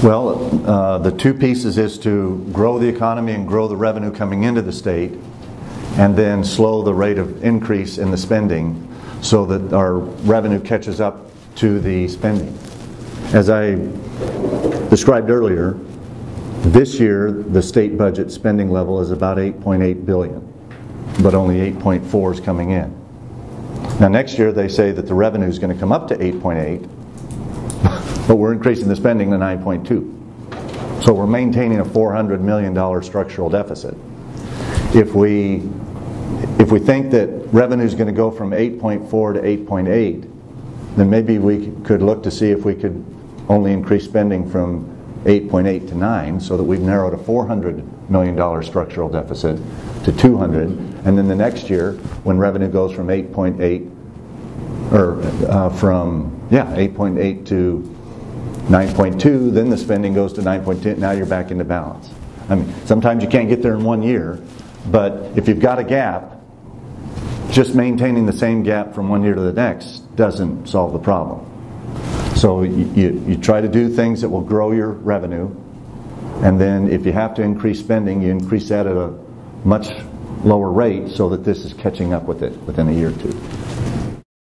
Well, the two pieces is to grow the economy and grow the revenue coming into the state, and then slow the rate of increase in the spending so that our revenue catches up to the spending. As I described earlier, this year the state budget spending level is about $8.8 billion, but only 8.4 is coming in. Now next year they say that the revenue is going to come up to 8.8, but we're increasing the spending to 9.2. So we're maintaining a $400 million structural deficit. If we think that revenue is going to go from 8.4 to 8.8, then maybe we could look to see if we could only increase spending from 8.8 to 9, so that we've narrowed a $400 million structural deficit to 200, and then the next year, when revenue goes from 8.8 to 9.2, then the spending goes to 9.2. Now you're back into balance. I mean, sometimes you can't get there in 1 year, but if you've got a gap, just maintaining the same gap from 1 year to the next doesn't solve the problem. So you try to do things that will grow your revenue, and then if you have to increase spending, you increase that at a much lower rate so that this is catching up with it within a year or two.